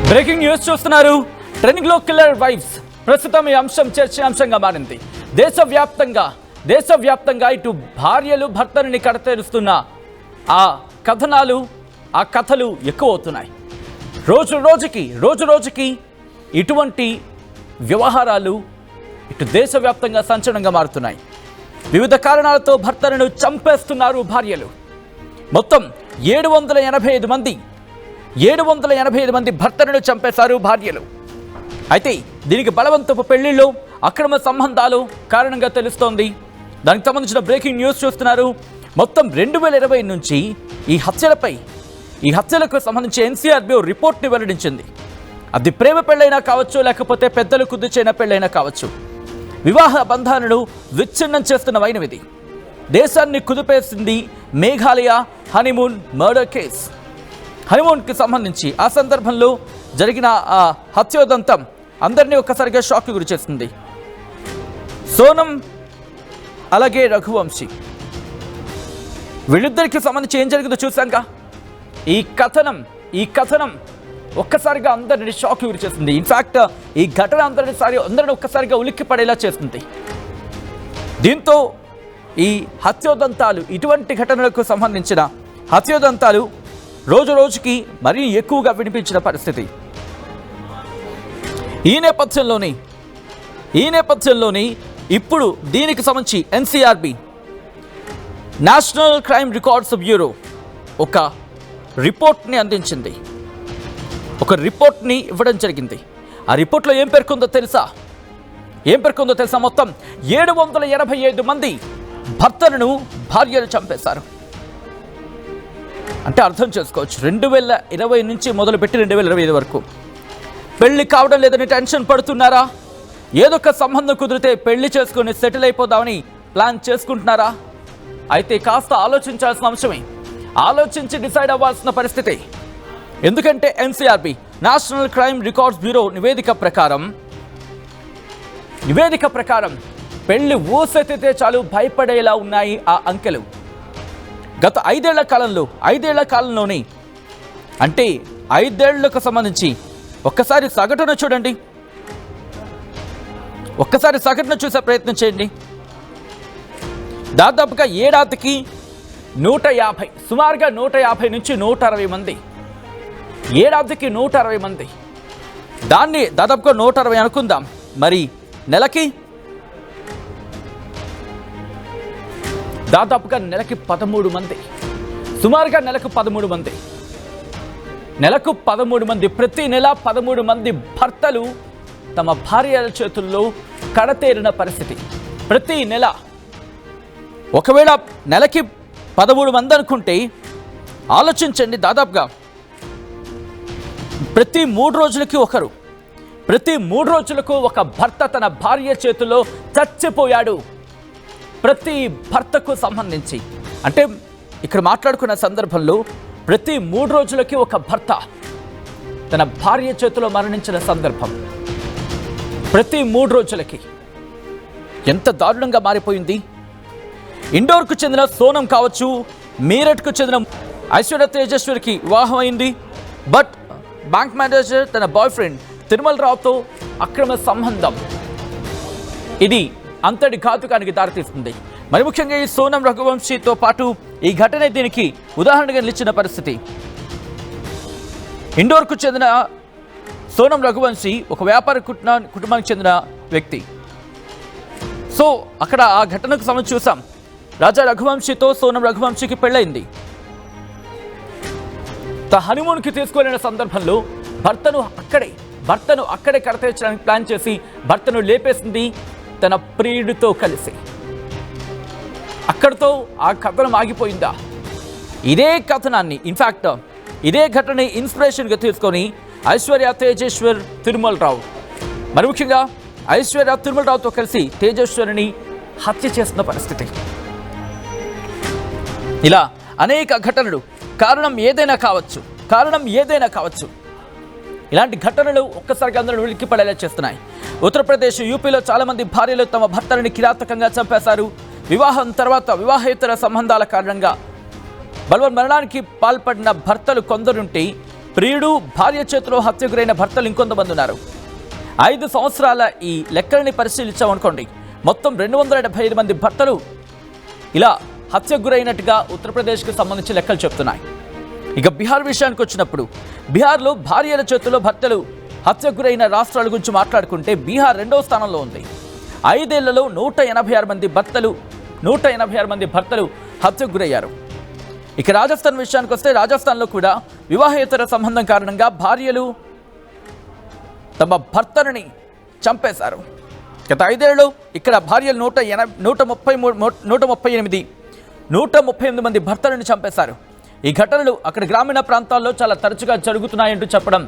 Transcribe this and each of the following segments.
Breaking news చూస్తున్నారు. Trending లో killer wives ప్రస్తుతం ఈ అంశం చర్చనీయాంశంగా మారింది. దేశవ్యాప్తంగా ఇటు భార్యలు భర్తలని కడతేరుస్తున్న ఆ కథలు ఎక్కువ అవుతున్నాయి. రోజు రోజుకి ఇటువంటి వ్యవహారాలు ఇటు దేశవ్యాప్తంగా సంచలనంగా మారుతున్నాయి. వివిధ కారణాలతో భర్తలను చంపేస్తున్నారు భార్యలు. మొత్తం 785 మంది భర్తలను చంపేశారు భార్యలు. అయితే దీనికి బలవంతపు పెళ్లిళ్ళు, అక్రమ సంబంధాలు కారణంగా తెలుస్తోంది. దానికి సంబంధించిన బ్రేకింగ్ న్యూస్ చూస్తున్నారు. మొత్తం 2020 నుంచి ఈ హత్యలకు సంబంధించి ఎన్సీఆర్బీ రిపోర్ట్ని వెల్లడించింది. అది ప్రేమ పెళ్ళైనా కావచ్చు, లేకపోతే పెద్దలు కుదిర్చిన పెళ్ళైనా కావచ్చు, వివాహ బంధాలను విచ్ఛిన్నం చేస్తున్న వైనవిది. దేశాన్ని కుదిపేసింది మేఘాలయ హనీమూన్ మర్డర్ కేస్. హనీమూన్కి సంబంధించి ఆ సందర్భంలో జరిగిన ఆ హత్యోదంతం అందరినీ ఒక్కసారిగా షాక్కి గురి చేస్తుంది. సోనం అలాగే రఘువంశీ వీళ్ళిద్దరికి సంబంధించి ఏం జరిగిందో చూసాంగా. ఈ కథనం ఒక్కసారిగా అందరినీ షాక్కి గురి చేస్తుంది. ఇన్ఫ్యాక్ట్ ఈ ఘటన అందరినీ ఒక్కసారిగా ఉలిక్కి పడేలా చేస్తుంది. దీంతో ఈ హత్యోదంతాలు, ఇటువంటి ఘటనలకు సంబంధించిన హత్యోదంతాలు రోజుకి మరీ ఎక్కువగా వినిపించిన పరిస్థితి. ఈ నేపథ్యంలోని ఇప్పుడు దీనికి సంబంధించి NCRB national crime records bureau ఒక రిపోర్ట్ని అందించింది. ఒక రిపోర్ట్ని ఇవ్వడం జరిగింది. ఆ రిపోర్ట్లో ఏం పేర్కొందో తెలుసా? మొత్తం 785 మంది భర్తలను భార్యలు చంపేశారు. అంటే అర్థం చేసుకోవచ్చు, 2020 నుంచి మొదలుపెట్టి 2025 వరకు పెళ్లి కావడం లేదని టెన్షన్ పడుతున్నారా? ఏదో ఒక సంబంధం కుదిరితే పెళ్లి చేసుకుని సెటిల్ అయిపోదామని ప్లాన్ చేసుకుంటున్నారా? అయితే కాస్త ఆలోచించాల్సిన అంశమే, ఆలోచించి డిసైడ్ అవ్వాల్సిన పరిస్థితి. ఎందుకంటే NCRB national crime records bureau నివేదిక ప్రకారం పెళ్లి ఊసెత్తితే చాలు భయపడేలా ఉన్నాయి ఆ అంకెలు. గత 5 కాలంలోనే, అంటే 5 ఏళ్లకు సంబంధించి ఒక్కసారి సగటును చూడండి. ఒక్కసారి సగటును చూసే ప్రయత్నం చేయండి. దాదాపుగా ఏడాదికి 150, సుమారుగా 150 నుంచి 160 మంది, ఏడాదికి 160 మంది. దాన్ని దాదాపుగా 160 అనుకుందాం. మరి నెలకి దాదాపుగా నెలకి 13 మంది, సుమారుగా నెలకు 13 మంది, ప్రతి నెల 13 మంది భర్తలు తమ భార్యల చేతుల్లో కడతేరిన పరిస్థితి. ప్రతి నెల ఒకవేళ నెలకి 13 మంది అనుకుంటే ఆలోచించండి, దాదాపుగా ప్రతి 3 రోజులకి ఒక భర్త తన భార్య చేతుల్లో చచ్చిపోయాడు. ప్రతి భర్తకు సంబంధించి, అంటే ఇక్కడ మాట్లాడుకున్న సందర్భంలో ప్రతి 3 రోజులకి ఒక భర్త తన భార్య చేతిలో మరణించిన సందర్భం. ప్రతి 3 రోజులకి ఎంత దారుణంగా మారిపోయింది. ఇండోర్కు చెందిన సోనం కావచ్చు, మీరట్కు చెందిన ఐశ్వర్య తేజేశ్వరికి వివాహం అయింది. బట్ బ్యాంక్ మేనేజర్ తన బాయ్ ఫ్రెండ్ తిరుమల్ రావుతో అక్రమ సంబంధం, ఇది అంతటి ఘాతుకానికి దారితీస్తుంది. మరి ముఖ్యంగా ఈ సోనం రఘువంశీతో పాటు ఈ ఘటన దీనికి ఉదాహరణగా నిలిచిన పరిస్థితి. ఇండోర్కు చెందిన సోనం రఘువంశీ ఒక వ్యాపార కుటుంబానికి చెందిన వ్యక్తి. సో అక్కడ ఆ ఘటనకు సంబంధించి చూసాం. రాజా రఘువంశీతో సోనం రఘువంశీకి పెళ్ళైంది. హనీమూన్కి తీసుకువెళ్ళిన సందర్భంలో భర్తను అక్కడే కడతీర్చడానికి ప్లాన్ చేసి భర్తను లేపేసింది తన ప్రియుడితో కలిసి. అక్కడితో ఆ కథనం ఆగిపోయిందా? ఇదే కథనాన్ని, ఇన్ఫ్యాక్ట్ ఇదే ఘటనని ఇన్స్పిరేషన్గా తీసుకొని ఐశ్వర్య తేజేశ్వర్ తిరుమల్ రావు, మరి ముఖ్యంగా ఐశ్వర్య తిరుమల్ రావుతో కలిసి తేజేశ్వరిని హత్య చేస్తున్న పరిస్థితి. ఇలా అనేక ఘటనలు, కారణం ఏదైనా కావచ్చు. ఇలాంటి ఘటనలు ఒక్కసారిగా అందరూ ఉలిక్కిపడేలా చేస్తున్నాయి. ఉత్తరప్రదేశ్, యూపీలో చాలామంది భార్యలు తమ భర్తలని కిరాతకంగా చంపేశారు. వివాహం తర్వాత వివాహేతర సంబంధాల కారణంగా బలవన్ మరణానికి పాల్పడిన భర్తలు కొందరుంటే ప్రియుడు భార్య చేతిలో హత్యకు గురైన భర్తలు ఇంకొంతమంది ఉన్నారు. 5 సంవత్సరాల ఈ లెక్కలని పరిశీలించామనుకోండి, మొత్తం 275 మంది భర్తలు ఇలా హత్యకు గురైనట్టుగా ఉత్తరప్రదేశ్కి సంబంధించి లెక్కలు చెప్తున్నాయి. ఇక బీహార్ విషయానికి వచ్చినప్పుడు, బీహార్లో భార్యల చేతిలో భర్తలు హత్యకు గురైన రాష్ట్రాల గురించి మాట్లాడుకుంటే బీహార్ 2వ స్థానంలో ఉంది. 5 ఏళ్లలో 186 మంది భర్తలు హత్యకు గురయ్యారు. ఇక రాజస్థాన్ విషయానికి వస్తే, రాజస్థాన్లో కూడా వివాహేతర సంబంధం కారణంగా భార్యలు తమ భర్తలని చంపేశారు. గత 5 ఏళ్లలో ఇక్కడ భార్యలు 138 మంది భర్తలను చంపేశారు. ఈ ఘటనలు అక్కడ గ్రామీణ ప్రాంతాల్లో చాలా తరచుగా జరుగుతున్నాయంటూ చెప్పడం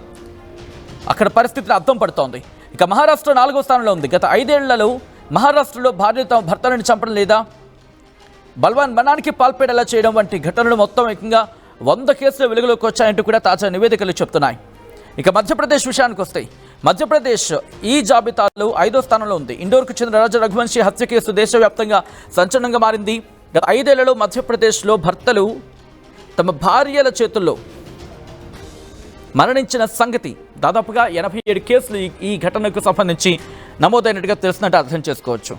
అక్కడ పరిస్థితిని అర్థం పడుతోంది. ఇక మహారాష్ట్ర 4వ స్థానంలో ఉంది. గత 5 ఏళ్లలో మహారాష్ట్రలో భార్యలు తమ భర్తలను చంపడం లేదా బల్వాన్ మరణానికి పాల్పడేలా చేయడం వంటి ఘటనలు మొత్తం ఏకంగా 100 కేసులు వెలుగులోకి వచ్చాయంటూ కూడా తాజా నివేదికలు చెప్తున్నాయి. ఇక మధ్యప్రదేశ్ విషయానికి వస్తే, మధ్యప్రదేశ్ ఈ జాబితాలో 5వ స్థానంలో ఉంది. ఇండోర్కు చెందిన రాజా రఘువంశీ హత్య కేసు దేశవ్యాప్తంగా సంచలనంగా మారింది. గత 5 ఏళ్లలో మధ్యప్రదేశ్లో భర్తలు తమ భార్యల చేతుల్లో మరణించిన సంగతి దాదాపుగా 87 కేసులు ఈ ఘటనకు సంబంధించి నమోదైనట్టుగా తెలిసినట్టు అర్థం చేసుకోవచ్చు.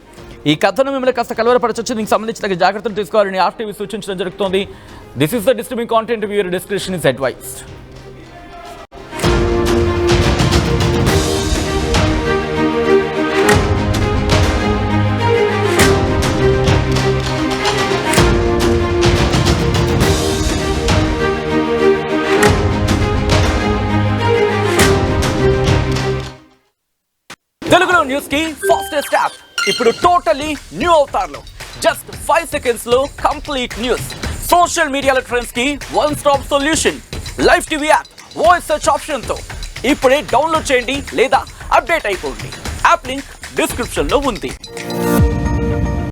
ఈ కథను మిమ్మల్ని కాస్త కలవరపరచొచ్చు. దీనికి సంబంధించిన జాగ్రత్తలు తీసుకోవాలని ఆర్టీవీ సూచించడం జరుగుతోంది. This is the disturbing content. Viewer description is advised. తెలుగులో న్యూస్ కి ఫాస్టెస్ట్ యాప్ ఇప్పుడు టోటలీ న్యూ అవతార్లో జస్ట్ 5 seconds లో కంప్లీట్ న్యూస్. సోషల్ మీడియాలో ట్రెండ్స్ కి one stop solution. Live TV app voice search option తో ఇప్పుడే డౌన్లోడ్ చేయండి లేదా అప్డేట్ అయిపోండి. యాప్ లింక్ డిస్క్రిప్షన్ లో ఉంది.